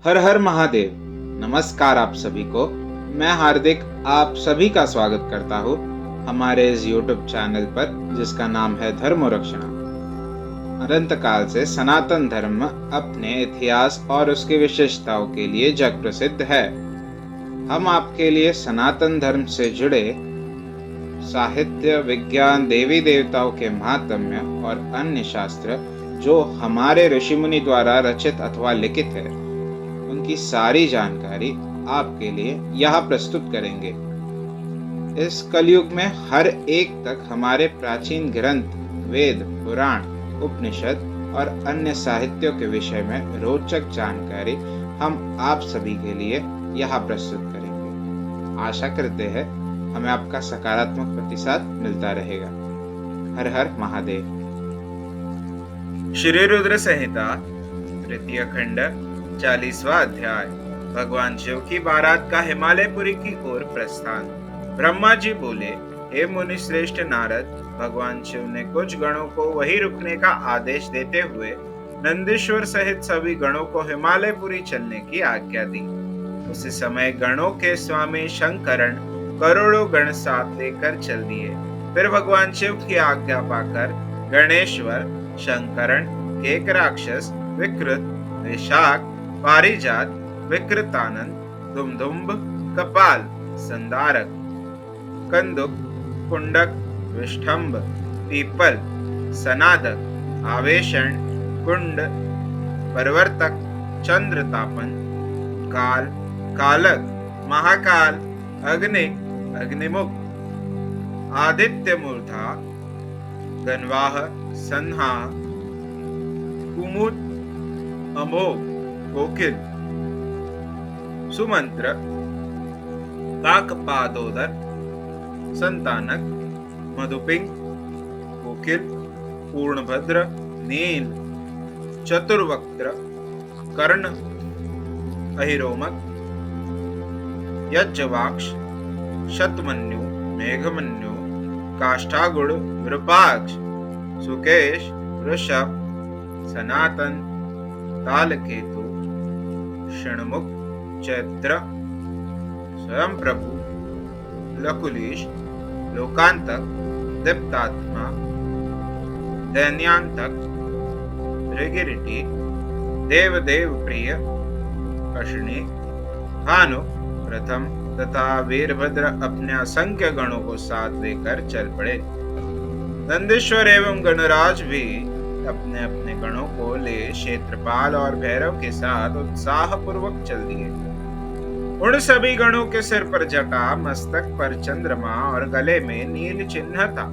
हर हर महादेव। नमस्कार आप सभी को। मैं हार्दिक आप सभी का स्वागत करता हूँ हमारे इस YouTube चैनल पर जिसका नाम है धर्म रक्षणा। अनंत काल से सनातन धर्म अपने इतिहास और उसकी विशेषताओं के लिए जग प्रसिद्ध है। हम आपके लिए सनातन धर्म से जुड़े साहित्य, विज्ञान, देवी देवताओं के महात्म्य और अन्य शास्त्र जो हमारे ऋषि मुनि द्वारा रचित अथवा लिखित है उनकी सारी जानकारी आपके लिए यहाँ प्रस्तुत करेंगे। इस कलयुग में हर एक तक हमारे प्राचीन ग्रंथ, वेद, पुराण, उपनिषद और अन्य साहित्यों के विषय में रोचक जानकारी हम आप सभी के लिए यहाँ प्रस्तुत करेंगे। आशा करते हैं हमें आपका सकारात्मक प्रतिसाद मिलता रहेगा। हर हर महादेव। श्री रुद्र संहिता तृतीय खंड 40वां अध्याय। भगवान शिव की बारात का हिमालयपुरी की ओर प्रस्थान। ब्रह्मा जी बोले, हे मुनि श्रेष्ठ नारद, भगवान शिव ने कुछ गणों को वहीं रुकने का आदेश देते हुए नंदीश्वर सहित सभी गणों को हिमालयपुरी चलने की आज्ञा दी। उसी समय गणों के स्वामी शंकरण करोड़ों गण साथ लेकर चल दिए। फिर भगवान शिव की आज्ञा पाकर गणेश्वर, शंकरण, केक राक्षस, विकृत, विशाख, पारिजात, विकृतानंद, धुमधुम्ब, कपाल, संदारक, कंदुक, कुंडक, विष्ठंभ, पीपल, सनादक, आवेशण, कुंड, परवर्तक, चंद्रतापन, काल, कालक, महाकाल, अग्नि, अग्निमुख, आदित्य मूर्धा, गन्वाह, संहा, कुमुद, अमोघ, कोकिल, सुमंत्र, काकपादोदर, संतानक, मधुपिंग, कोकिल, पूर्णभद्र, नील, चतुर्वक्त्र, कर्ण, अहिरोमक, यज्जवाक्ष, शतमन्यु, मेघमन्यु, काष्ठागुड़, विरूपाक्ष, सुकेश, वृषभ, सनातन, तालकेतु, षण्मुख, चैत्र, स्वयं प्रभु, लकुलीश, लोकांतक, दीप्तात्मा, दैन्यांतक, ऋगिरिटी, देवदेव प्रिय, अश्विनी, भानु, प्रथम तथा वीरभद्र अपने असंख्य गणों को साथ लेकर चल पड़े। नंदीश्वर एवं गणराज भी अपने अपने गणों को ले क्षेत्रपाल और भैरव के साथ उत्साह पूर्वक चल दिए। उन सभी गणों के सिर पर जटा, मस्तक पर चंद्रमा और गले में नील चिन्ह था।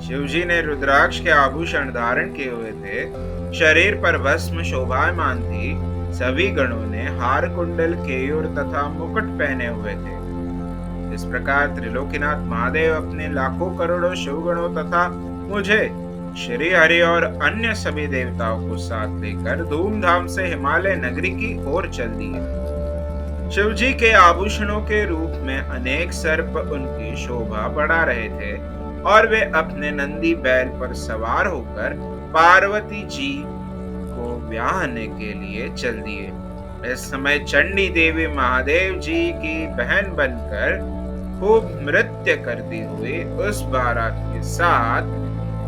शिवजी ने रुद्राक्ष के आभूषण धारण किए हुए थे। शरीर पर भस्म शोभायमान थी। सभी गणों ने हार, कुंडल, केयूर तथा मुकुट पहने हुए थे। इस प्रकार त्रिलोकीनाथ महादेव अपने लाखों करोड़ों शिवगणों तथा मुझे, श्री हरि और अन्य सभी देवताओं को साथ लेकर धूमधाम से हिमालय नगरी की ओर चल दिए। शिवजी के आभूषणों के रूप में अनेक सर्प उनकी शोभा बढ़ा रहे थे और वे अपने नंदी बैल पर सवार होकर पार्वती जी को ब्याहने के लिए चल दिए। इस समय चंडी देवी महादेव जी की बहन बनकर खूब नृत्य करती हुई उस बारात के साथ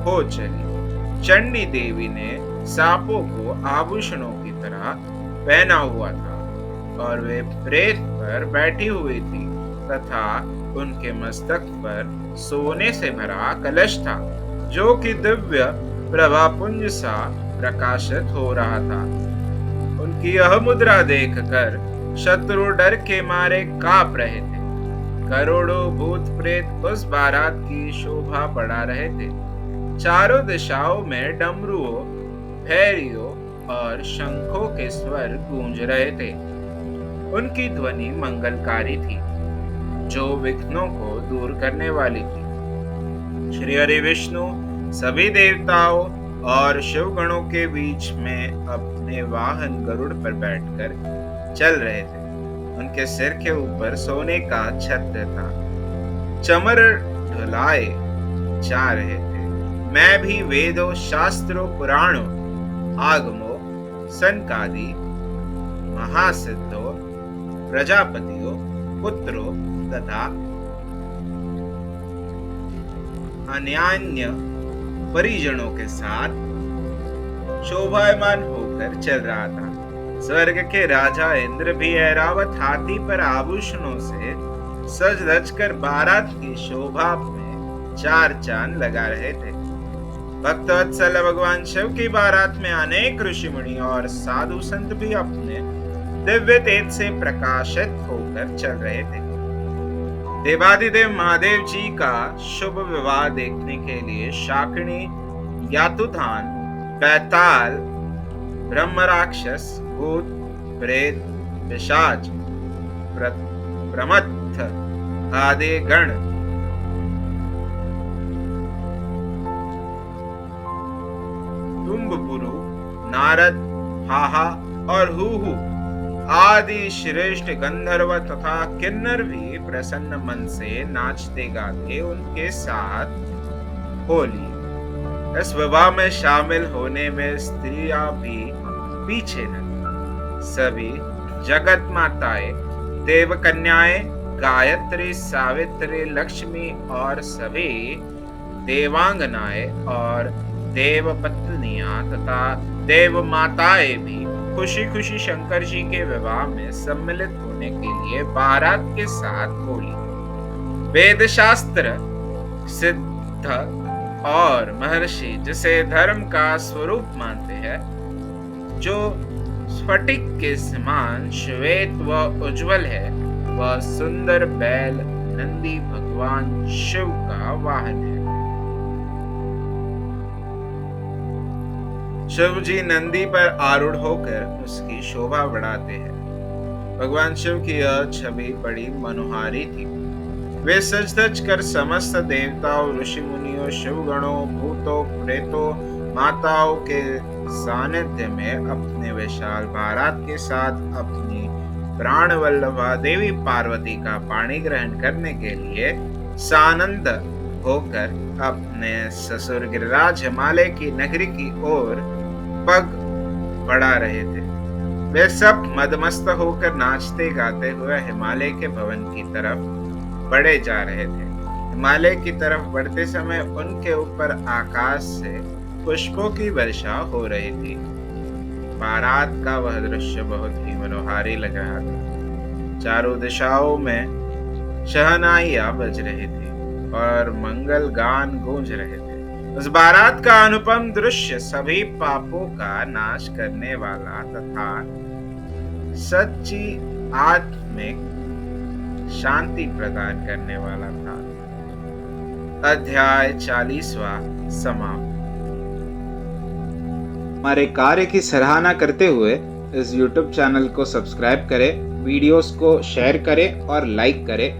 हो चली। चंडी देवी ने सांपों को आभूषणों की तरह पहना हुआ था और वे प्रेत पर बैठी हुई थी तथा उनके मस्तक पर सोने से भरा कलश था जो कि दिव्य प्रभापुंज सा प्रकाशित हो रहा था। उनकी यह मुद्रा देखकर शत्रु डर के मारे कांप रहे थे। करोड़ों भूत प्रेत उस बारात की शोभा बढ़ा रहे थे। चारों दिशाओं में डमरुओं, भैरियों और शंखों के स्वर गूंज रहे थे। उनकी ध्वनि मंगलकारी थी जो विघ्नों को दूर करने वाली थी। श्री हरि विष्णु सभी देवताओं और शिवगणों के बीच में अपने वाहन गरुड़ पर बैठकर चल रहे थे। उनके सिर के ऊपर सोने का छत्र था। चमर ढुलाए जा रहे थे। मैं भी वेदों, शास्त्रों, पुराणों, आगमों, सनकादि, महासिद्धो प्रजापतियों पुत्रों तथा अन्यान्य परिजनों के साथ शोभायमान होकर चल रहा था। स्वर्ग के राजा इंद्र भी ऐरावत हाथी पर आभूषणों से सज धज कर बारात की शोभा में चार चांद लगा रहे थे। भक्तवत्सल भगवान शिव की बारात में अनेक ऋषि मुनि और साधु संत भी अपने दिव्य तेज से प्रकाशित होकर चल रहे थे। देवादिदेव महादेव जी का शुभ विवाह देखने के लिए शाकिनी, यातुधान, बैताल, ब्रह्म राक्षस, भूत, प्रेत, पिशाच, प्रमथ आदि गण तुम्बपुरु, नारद, हाहा और हूहू आदि श्रेष्ठ गंधर्व तथा किन्नर भी प्रसन्न मन से नाचते गाते उनके साथ होली। इस विवाह में शामिल होने में स्त्रियां भी पीछे न थीं। सभी जगत माताएं, देव कन्याएं, गायत्री, सावित्री, लक्ष्मी और सभी देवांगनाएं और देव पत्नियां तथा देव माताएं भी खुशी खुशी शंकर जी के विवाह में सम्मिलित होने के लिए बारात के साथ बोली। वेद शास्त्र, सिद्ध और महर्षि जिसे धर्म का स्वरूप मानते हैं, जो स्फटिक के समान श्वेत व उज्जवल है, वह सुंदर बैल नंदी भगवान शिव का वाहन है। शिव जी नंदी पर आरूढ़ होकर उसकी शोभा बढ़ाते हैं। भगवान शिव की यह छवि बड़ी मनोहारी थी। वे सज धज कर समस्त देवताओं, ऋषि मुनियों, शिवगणों, भूतों, प्रेतों, माताओं के सानिध्य में अपने विशाल बारात के साथ अपनी प्राण वल्लभा देवी पार्वती का पाणी ग्रहण करने के लिए सानंद होकर अपने ससुर गिरिराज हिमालय की नगरी की ओर पग बढ़ा रहे थे। वे सब मदमस्त होकर नाचते गाते हुए हिमालय के भवन की तरफ बढ़े जा रहे थे। हिमालय की तरफ बढ़ते समय उनके ऊपर आकाश से पुष्पों की वर्षा हो रही थी। बारात का वह दृश्य बहुत ही मनोहारी लग रहा था। चारों दिशाओं में शहनाइयां बज रही थी और मंगल गान गूंज रहे थे। उस बारात का अनुपम दृश्य सभी पापों का नाश करने वाला तथा सच्ची आत्मिक शांति प्रदान करने वाला था। अध्याय 40वां समाप्त। हमारे कार्य की सराहना करते हुए इस YouTube चैनल को सब्सक्राइब करें, वीडियोस को शेयर करें और लाइक करें।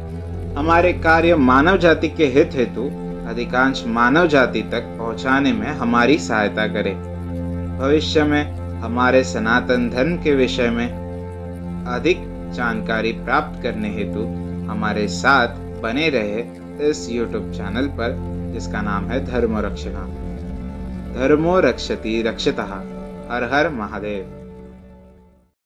हमारे कार्य मानव जाति के हित हेतु अधिकांश मानव जाति तक पहुंचाने में हमारी सहायता करें। भविष्य में हमारे सनातन धर्म के विषय में अधिक जानकारी प्राप्त करने हेतु हमारे साथ बने रहे इस YouTube चैनल पर, जिसका नाम है धर्मो रक्षणा। धर्मो रक्षति रक्षतः। हर हर महादेव।